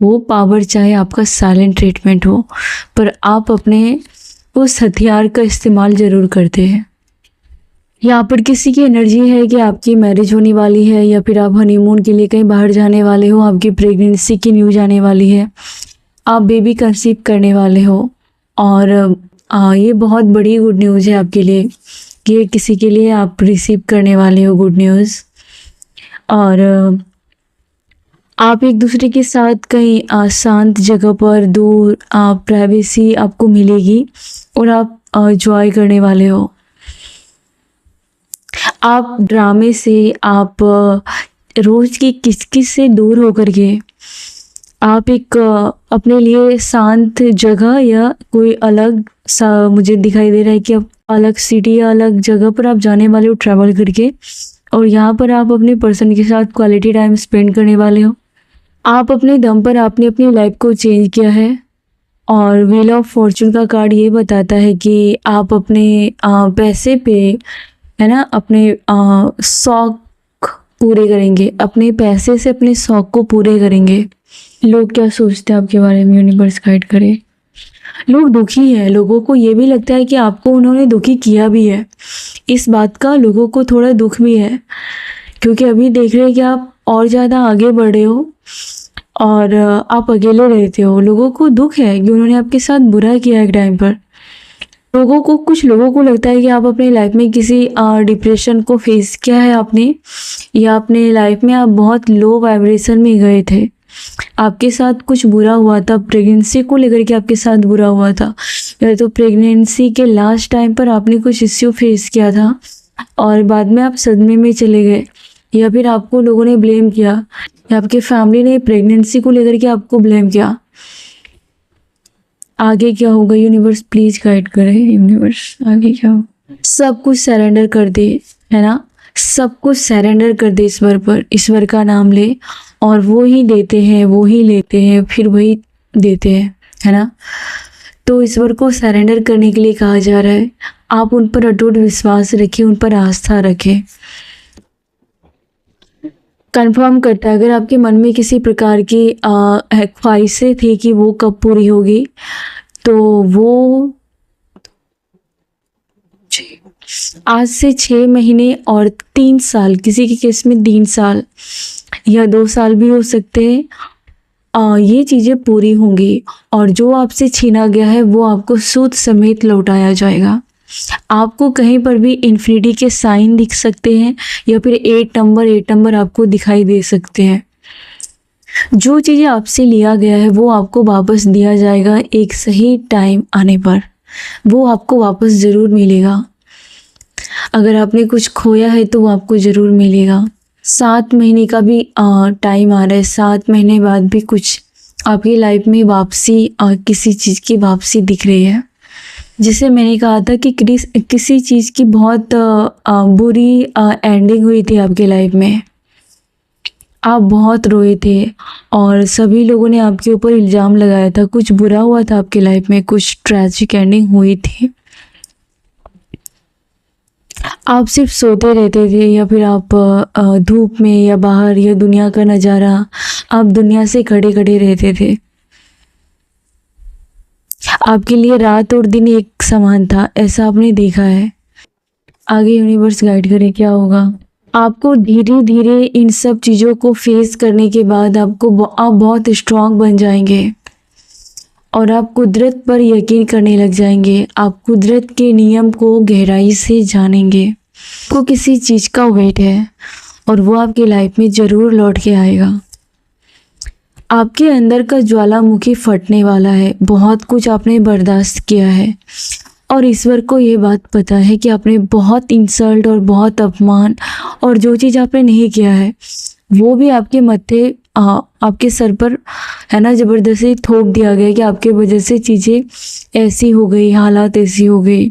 वो पावर चाहे आपका साइलेंट ट्रीटमेंट हो, पर आप अपने उस हथियार का इस्तेमाल ज़रूर करते हैं। यहाँ पर किसी की एनर्जी है कि आपकी मैरिज होने वाली है, या फिर आप हनीमून के लिए कहीं बाहर जाने वाले हो, आपकी प्रेगनेंसी की न्यूज़ आने वाली है, आप बेबी कंसीव करने वाले हो। और ये बहुत बड़ी गुड न्यूज़ है आपके लिए कि किसी के लिए आप रिसीव करने वाले हो गुड न्यूज़। और आप एक दूसरे के साथ कहीं शांत जगह पर दूर प्राइवेसी आपको मिलेगी और आप एंजॉय करने वाले हो। आप ड्रामे से, आप रोज़ की किचकिच से दूर होकर के आप एक अपने लिए शांत जगह या कोई अलग सा, मुझे दिखाई दे रहा है कि आप अलग सिटी या अलग जगह पर आप जाने वाले हो ट्रैवल करके, और यहाँ पर आप अपने पर्सन के साथ क्वालिटी टाइम स्पेंड करने वाले हो। आप अपने दम पर आपने अपनी लाइफ को चेंज किया है। और व्हील ऑफ फॉर्चून का कार्ड ये बताता है कि आप अपने पैसे पे है ना अपने शौक पूरे करेंगे, अपने पैसे से अपने शौक को पूरे करेंगे। लोग क्या सोचते हैं आपके बारे में, यूनिवर्स गाइड करे। लोग दुखी हैं, लोगों को ये भी लगता है कि आपको उन्होंने दुखी किया भी है। इस बात का लोगों को थोड़ा दुख भी है, क्योंकि अभी देख रहे हैं कि आप और ज़्यादा आगे बढ़े हो और आप अकेले रहते हो। लोगों को दुख है कि उन्होंने आपके साथ बुरा किया एक टाइम पर। कुछ लोगों को लगता है कि आप अपनी लाइफ में किसी डिप्रेशन को फेस किया है आपने, या अपने लाइफ में आप बहुत लो वाइब्रेशन में गए थे। आपके साथ कुछ बुरा हुआ था, प्रेगनेंसी को लेकर के आपके साथ बुरा हुआ था, या तो प्रेगनेंसी के लास्ट टाइम पर आपने कुछ इश्यू फेस किया था और बाद में आप सदमे में चले गए, या फिर आपको लोगों ने ब्लेम किया, या आपके फैमिली ने प्रेगनेंसी को लेकर के आपको ब्लेम किया। आगे क्या होगा यूनिवर्स प्लीज गाइड करे। यूनिवर्स आगे क्या होगा? सब कुछ सरेंडर कर दे, है ना, सब कुछ सरेंडर कर दे ईश्वर पर, ईश्वर का नाम ले और वो ही देते हैं, वो ही लेते हैं, फिर वही देते हैं, है ना। तो ईश्वर को सरेंडर करने के लिए कहा जा रहा है। आप उन पर अटूट विश्वास रखें, उन पर आस्था रखें। कंफर्म करता है अगर आपके मन में किसी प्रकार की ख्वाहिशें थी कि वो कब पूरी होगी, तो वो आज से 6 महीने और 3 साल, किसी के केस में 3 साल या 2 साल भी हो सकते हैं, ये चीज़ें पूरी होंगी और जो आपसे छीना गया है वो आपको सूद समेत लौटाया जाएगा। आपको कहीं पर भी इन्फिनिटी के साइन दिख सकते हैं या फिर 8 नंबर आपको दिखाई दे सकते हैं। जो चीज़ें आपसे लिया गया है वो आपको वापस दिया जाएगा एक सही टाइम आने पर, वो आपको वापस ज़रूर मिलेगा। अगर आपने कुछ खोया है तो वो आपको ज़रूर मिलेगा। 7 महीने का भी टाइम आ रहा है, 7 महीने बाद भी कुछ आपकी लाइफ में वापसी, किसी चीज़ की वापसी दिख रही है। जिसे मैंने कहा था कि किसी चीज़ की बहुत बुरी एंडिंग हुई थी आपके लाइफ में, आप बहुत रोए थे और सभी लोगों ने आपके ऊपर इल्ज़ाम लगाया था, कुछ बुरा हुआ था आपके लाइफ में, कुछ ट्रैजिक एंडिंग हुई थी। आप सिर्फ सोते रहते थे या फिर आप धूप में या बाहर या दुनिया का नज़ारा, आप दुनिया से खड़े खड़े रहते थे। आपके लिए रात और दिन एक समान था, ऐसा आपने देखा है। आगे यूनिवर्स गाइड करे क्या होगा। आपको धीरे धीरे इन सब चीज़ों को फेस करने के बाद आप बहुत स्ट्रांग बन जाएंगे और आप कुदरत पर यकीन करने लग जाएंगे। आप कुदरत के नियम को गहराई से जानेंगे। आपको किसी चीज़ का वेट है और वो आपकी लाइफ में ज़रूर लौट के आएगा। आपके अंदर का ज्वालामुखी फटने वाला है। बहुत कुछ आपने बर्दाश्त किया है और ईश्वर को ये बात पता है कि आपने बहुत इंसल्ट और बहुत अपमान और जो चीज़ आपने नहीं किया है वो भी आपके मत्थे, आपके सर पर, है ना, ज़बरदस्ती थोप दिया गया कि आपके वजह से चीज़ें ऐसी हो गई, हालात ऐसी हो गई,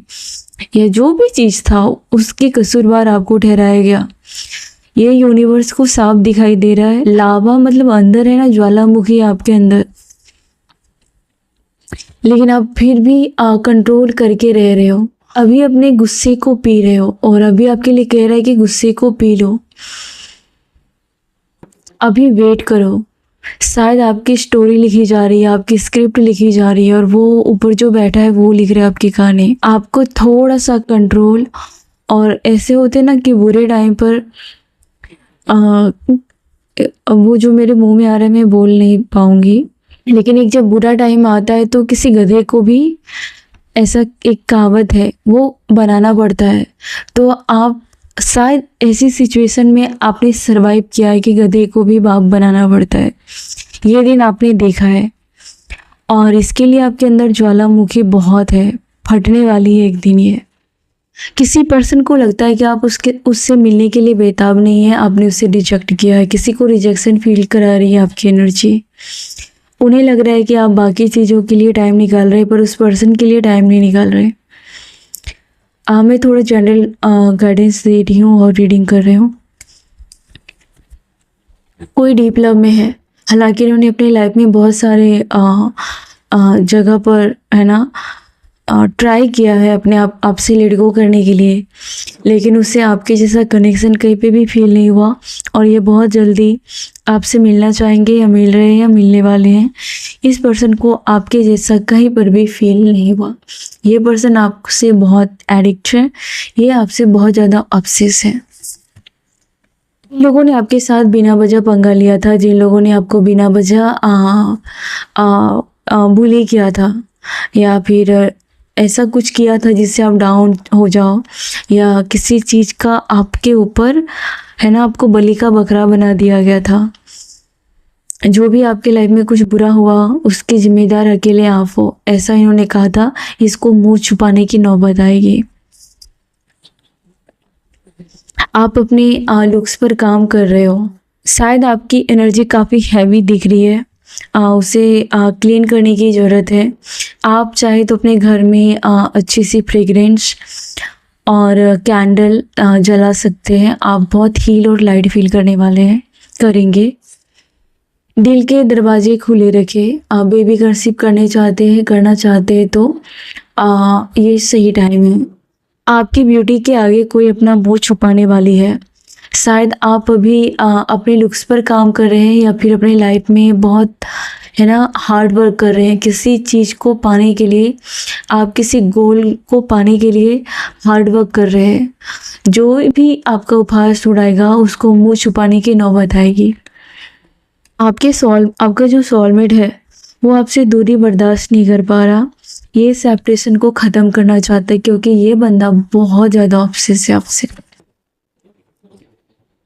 या जो भी चीज़ था उसके कसूरवार आपको ठहराया गया। ये यूनिवर्स को साफ दिखाई दे रहा है। लावा मतलब अंदर है ना, ज्वालामुखी आपके अंदर, लेकिन आप फिर भी कंट्रोल करके रह रहे हो। अभी अपने गुस्से को पी रहे हो और अभी आपके लिए कह रहा है कि गुस्से को पी लो, अभी वेट करो। शायद आपकी स्टोरी लिखी जा रही है, आपकी स्क्रिप्ट लिखी जा रही है और वो ऊपर जो बैठा है वो लिख रहा है आपकी कहानी। आपको थोड़ा सा कंट्रोल, और ऐसे होते ना कि बुरे टाइम पर वो जो मेरे मुंह में आ रहा है मैं बोल नहीं पाऊंगी, लेकिन एक जब बुरा टाइम आता है तो किसी गधे को भी, ऐसा एक कहावत है, वो बनाना पड़ता है। तो आप शायद ऐसी सिचुएशन में आपने सरवाइव किया है कि गधे को भी बाप बनाना पड़ता है। ये दिन आपने देखा है और इसके लिए आपके अंदर ज्वालामुखी बहुत है, फटने वाली है एक दिन ये। किसी पर्सन को लगता है कि आप उससे मिलने के लिए बेताब नहीं है, आपने उसे रिजेक्ट किया है। किसी को रिजेक्शन फील करा रही है आपकी एनर्जी। उन्हें लग रहा है कि आप बाकी चीज़ों के लिए टाइम निकाल रहे हैं पर उस पर्सन के लिए टाइम नहीं निकाल रहे। मैं थोड़ा जनरल गाइडेंस दे रही हूँ और रीडिंग कर रही हूँ। कोई डीप लव में है, हालांकि उन्होंने अपनी लाइफ में बहुत सारे जगह पर, है ना, ट्राई किया है अपने आपसे लेट गो करने के लिए, लेकिन उससे आपके जैसा कनेक्शन कहीं पे भी फील नहीं हुआ और ये बहुत जल्दी आपसे मिलना चाहेंगे या मिल रहे हैं या मिलने वाले हैं। इस पर्सन को आपके जैसा कहीं पर भी फील नहीं हुआ। ये पर्सन आपसे बहुत एडिक्ट है, ये आपसे बहुत ज़्यादा ऑब्सेस है। जिन लोगों ने आपके साथ बिना वजह पंगा लिया था, जिन लोगों ने आपको बिना वजह बुली किया था या फिर ऐसा कुछ किया था जिससे आप डाउन हो जाओ, या किसी चीज़ का आपके ऊपर, है ना, आपको बलि का बकरा बना दिया गया था, जो भी आपके लाइफ में कुछ बुरा हुआ उसके ज़िम्मेदार अकेले आप हो, ऐसा इन्होंने कहा था। इसको मुँह छुपाने की नौबत आएगी। आप अपने लुक्स पर काम कर रहे हो। शायद आपकी एनर्जी काफ़ी हैवी दिख रही है। उसे क्लीन करने की ज़रूरत है। आप चाहे तो अपने घर में अच्छी सी फ्रेग्रेंस और कैंडल जला सकते हैं। आप बहुत हील और लाइट फील करने वाले हैं, करेंगे। दिल के दरवाजे खुले रखें। आप बेबी कंसीव करना चाहते हैं तो ये सही टाइम है। आपकी ब्यूटी के आगे कोई अपना मुँह छुपाने वाली है। शायद आप अभी अपने लुक्स पर काम कर रहे हैं या फिर अपनी लाइफ में बहुत है ना हार्ड वर्क कर रहे हैं किसी चीज़ को पाने के लिए। आप किसी गोल को पाने के लिए हार्ड वर्क कर रहे हैं। जो भी आपका उपहास उड़ाएगा उसको मुँह छुपाने की नौबत आएगी। आपका जो सोलमेट है वो आपसे दूरी बर्दाश्त नहीं कर पा रहा। ये सेपरेशन को ख़त्म करना चाहता है क्योंकि ये बंदा बहुत ज़्यादा ऑब्सेस है आपसे।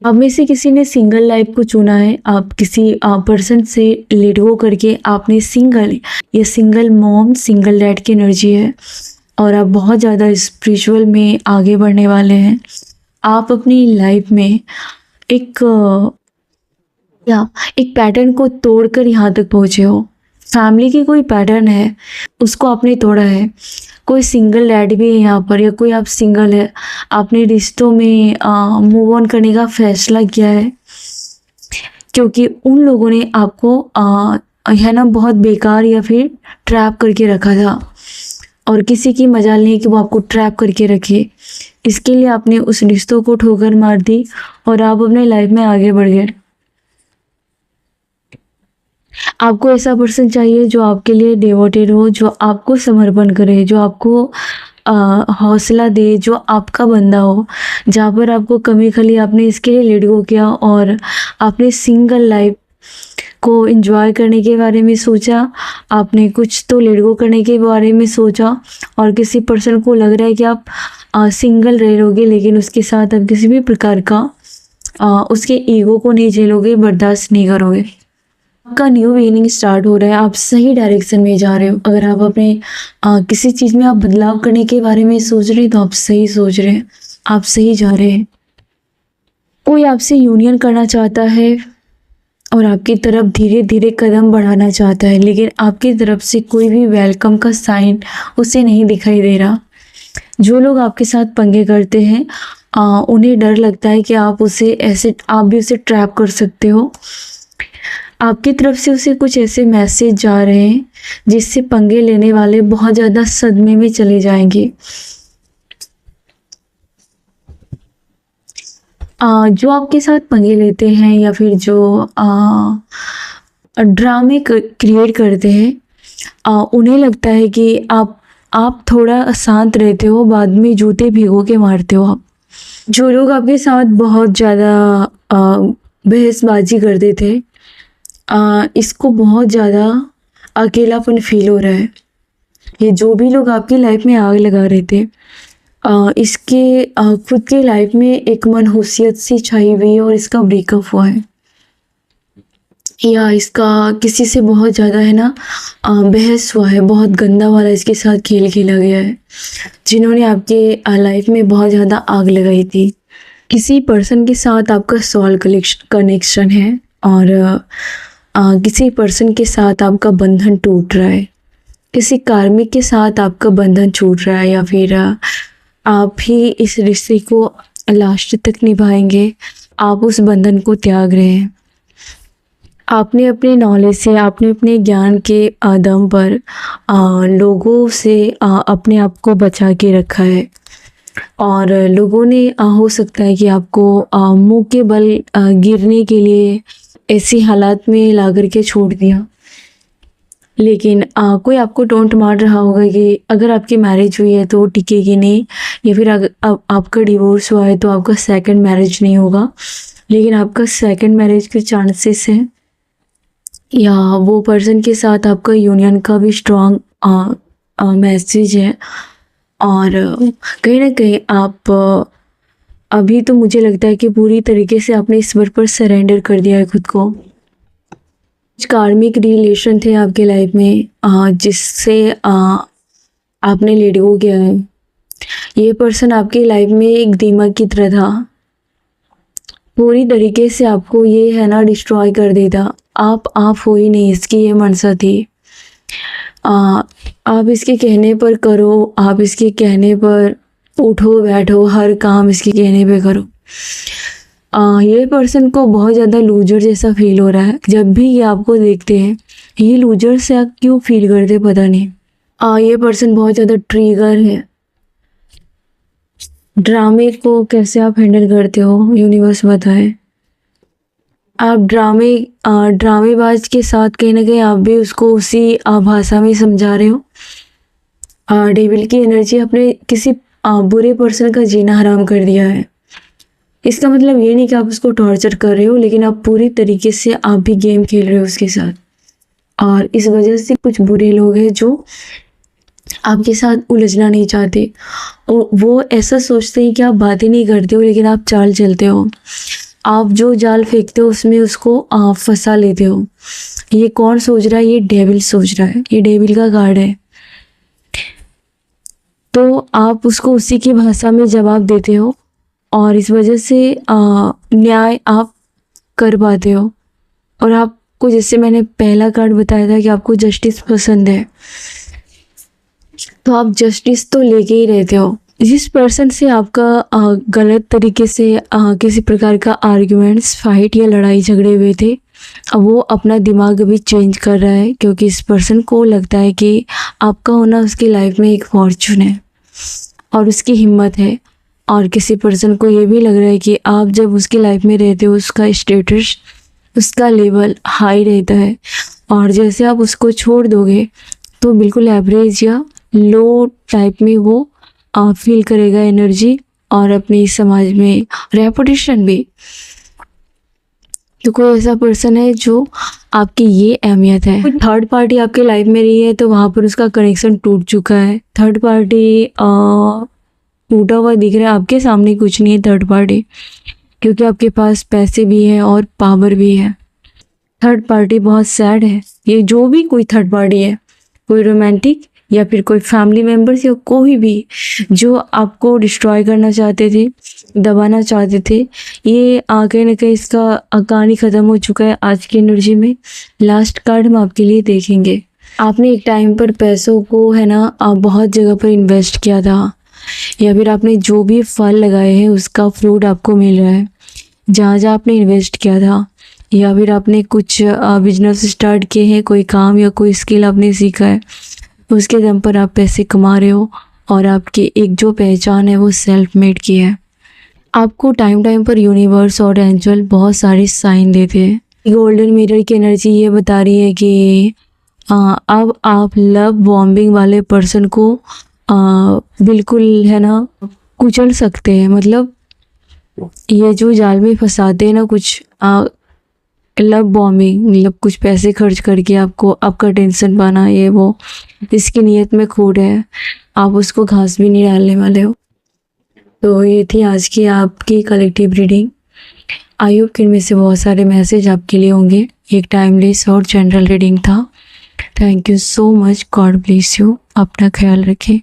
आप में से किसी ने सिंगल लाइफ को चुना है। आप किसी पर्सन से लेट गो करके आपने सिंगल मॉम सिंगल डैड की एनर्जी है और आप बहुत ज़्यादा स्पिरिचुअल में आगे बढ़ने वाले हैं। आप अपनी लाइफ में एक पैटर्न को तोड़कर यहाँ तक पहुँचे हो। फैमिली की कोई पैटर्न है उसको आपने तोड़ा है। कोई सिंगल डैड भी है यहाँ पर या कोई आप सिंगल है, आपने रिश्तों में मूव ऑन करने का फैसला किया है क्योंकि उन लोगों ने आपको है ना बहुत बेकार या फिर ट्रैप करके रखा था और किसी की मजाल नहीं कि वो आपको ट्रैप करके रखे। इसके लिए आपने उस रिश्तों को ठोकर मार दी और आप अपने लाइफ में आगे बढ़ गए। आपको ऐसा पर्सन चाहिए जो आपके लिए डिवोटेड हो, जो आपको समर्पण करे, जो आपको हौसला दे, जो आपका बंदा हो। जहाँ पर आपको कमी खली आपने इसके लिए लेट गो किया और आपने सिंगल लाइफ को एंजॉय करने के बारे में सोचा। आपने कुछ तो लेट गो करने के बारे में सोचा और किसी पर्सन को लग रहा है कि आप सिंगल रह लोगे लेकिन उसके साथ आप किसी भी प्रकार का उसके ईगो को नहीं झेलोगे, बर्दाश्त नहीं करोगे। आपका न्यू बिगिनिंग स्टार्ट हो रहा है। आप सही डायरेक्शन में जा रहे हो। अगर आप अपने किसी चीज़ में आप बदलाव करने के बारे में सोच रहे हैं तो आप सही सोच रहे हैं, आप सही जा रहे हैं। कोई आपसे यूनियन करना चाहता है और आपकी तरफ धीरे धीरे कदम बढ़ाना चाहता है लेकिन आपकी तरफ से कोई भी वेलकम का साइन उसे नहीं दिखाई दे रहा। जो लोग आपके साथ पंगे करते हैं उन्हें डर लगता है कि आप भी उसे ट्रैप कर सकते हो। आपकी तरफ से उसे कुछ ऐसे मैसेज जा रहे हैं जिससे पंगे लेने वाले बहुत ज़्यादा सदमे में चले जाएंगे। जो आपके साथ पंगे लेते हैं या फिर जो ड्रामे क्रिएट करते हैं उन्हें लगता है कि आप थोड़ा शांत रहते हो, बाद में जूते भिगो के मारते हो आप। जो लोग आपके साथ बहुत ज़्यादा बहसबाजी करते थे इसको बहुत ज़्यादा अकेलापन फील हो रहा है। ये जो भी लोग आपकी लाइफ में आग लगा रहे थे इसके खुद की लाइफ में एक मनहूसियत सी छाई हुई है और इसका ब्रेकअप हुआ है या इसका किसी से बहुत ज़्यादा है ना बहस हुआ है। बहुत गंदा वाला इसके साथ खेल खेला गया है जिन्होंने आपके लाइफ में बहुत ज़्यादा आग लगाई थी। किसी पर्सन के साथ आपका सॉल कनेक्शन है और किसी पर्सन के साथ आपका बंधन टूट रहा है। किसी कार्मिक के साथ आपका बंधन छूट रहा है या फिर आप ही इस रिश्ते को लास्ट तक निभाएंगे। आप उस बंधन को त्याग रहे हैं। आपने अपने नॉलेज से, आपने अपने ज्ञान के दम पर लोगों से अपने आप को बचा के रखा है और लोगों ने हो सकता है कि आपको मुंह के बल गिरने के लिए ऐसी हालात में ला करके छोड़ दिया। लेकिन कोई आपको टोंट मार रहा होगा कि अगर आपकी मैरिज हुई है तो वो टिकेगी नहीं या फिर अगर आपका डिवोर्स हुआ है तो आपका सेकंड मैरिज नहीं होगा। लेकिन आपका सेकंड मैरिज के चांसेस हैं या वो पर्सन के साथ आपका यूनियन का भी स्ट्रॉन्ग मैसेज है और कहीं ना कहीं आप अभी तो मुझे लगता है कि पूरी तरीके से आपने ईश्वर पर सरेंडर कर दिया है खुद को। कुछ कार्मिक रिलेशन थे आपके लाइफ में जिससे आपने लेट गो किया है। ये पर्सन आपकी लाइफ में एक दीमक की तरह था, पूरी तरीके से आपको ये है ना डिस्ट्रॉय कर देता। आप हो ही नहीं, इसकी ये मनसा थी। आप इसके कहने पर करो, आप इसके कहने पर उठो बैठो, हर काम इसके कहने पे करो। ये पर्सन को बहुत ज़्यादा लूजर जैसा फील हो रहा है। जब भी ये आपको देखते हैं, ये लूजर से आप क्यों फील करते पता नहीं। ये पर्सन बहुत ज़्यादा ट्रिगर है। ड्रामे को कैसे आप हैंडल करते हो, यूनिवर्स बताए। आप ड्रामेबाज के साथ कहीं ना कहीं आप भी उसको उसी भाषा में समझा रहे हो। डेविल की एनर्जी अपने किसी बुरे पर्सन का जीना हराम कर दिया है। इसका मतलब ये नहीं कि आप उसको टॉर्चर कर रहे हो, लेकिन आप पूरी तरीके से आप भी गेम खेल रहे हो उसके साथ। और इस वजह से कुछ बुरे लोग हैं जो आपके साथ उलझना नहीं चाहते। वो ऐसा सोचते हैं कि आप बातें नहीं करते हो, लेकिन आप चाल चलते हो। आप जो जाल फेंकते हो उसमें उसको फंसा लेते हो। ये कौन सोच रहा है? ये डेविल सोच रहा है। ये डेविल का कार्ड है। तो आप उसको उसी की भाषा में जवाब देते हो और इस वजह से न्याय आप कर पाते हो। और आपको, जैसे मैंने पहला कार्ड बताया था कि आपको जस्टिस पसंद है, तो आप जस्टिस तो लेके ही रहते हो। जिस पर्सन से आपका गलत तरीके से किसी प्रकार का आर्ग्यूमेंट्स, फाइट या लड़ाई झगड़े हुए थे, अब वो अपना दिमाग अभी चेंज कर रहा है, क्योंकि इस पर्सन को लगता है कि आपका होना उसकी लाइफ में एक फॉर्चून है और उसकी हिम्मत है। और किसी पर्सन को ये भी लग रहा है कि आप जब उसकी लाइफ में रहते हो, उसका स्टेटस, उसका लेवल हाई रहता है, और जैसे आप उसको छोड़ दोगे तो बिल्कुल एवरेज या लो टाइप में वो फील करेगा एनर्जी, और अपनी समाज में रेपुटेशन भी। तो कोई ऐसा पर्सन है जो आपकी ये अहमियत है। थर्ड पार्टी आपके लाइफ में रही है तो वहाँ पर उसका कनेक्शन टूट चुका है। थर्ड पार्टी टूटा हुआ दिख रहा है आपके सामने। कुछ नहीं है थर्ड पार्टी, क्योंकि आपके पास पैसे भी हैं और पावर भी है। थर्ड पार्टी बहुत सैड है। ये जो भी कोई थर्ड पार्टी है, कोई रोमांटिक या फिर कोई फैमिली मेम्बर्स या कोई भी जो आपको डिस्ट्रॉय करना चाहते थे, दबाना चाहते थे, ये कहीं ना कहीं इसका कहानी ख़त्म हो चुका है आज की एनर्जी में। लास्ट कार्ड हम आपके लिए देखेंगे। आपने एक टाइम पर पैसों को है ना बहुत जगह पर इन्वेस्ट किया था, या फिर आपने जो भी फल लगाए हैं उसका फ्रूट आपको मिल रहा है जहाँ जहाँ आपने इन्वेस्ट किया था। या फिर आपने कुछ बिजनेस स्टार्ट किए हैं, कोई काम या कोई स्किल आपने सीखा है, उसके दम पर आप पैसे कमा रहे हो, और आपकी एक जो पहचान है वो सेल्फ मेड की है। आपको टाइम टाइम पर यूनिवर्स और एंजल बहुत सारे साइन देते हैं। गोल्डन मिरर की एनर्जी ये बता रही है कि अब आप लव बॉम्बिंग वाले पर्सन को बिल्कुल है ना कुचल सकते हैं। मतलब ये जो जाल में फंसाते हैं ना कुछ लव बॉम्बिंग, मतलब कुछ पैसे खर्च करके आपको आपका टेंशन पाना, ये वो, इसकी नीयत में खोट है। आप उसको घास भी नहीं डालने वाले हो। तो ये थी आज की आपकी कलेक्टिव रीडिंग। आई होप कि इनमें से बहुत सारे मैसेज आपके लिए होंगे। एक टाइमलेस और जनरल रीडिंग था। Thank you so much. God bless you. अपना ख्याल रखें।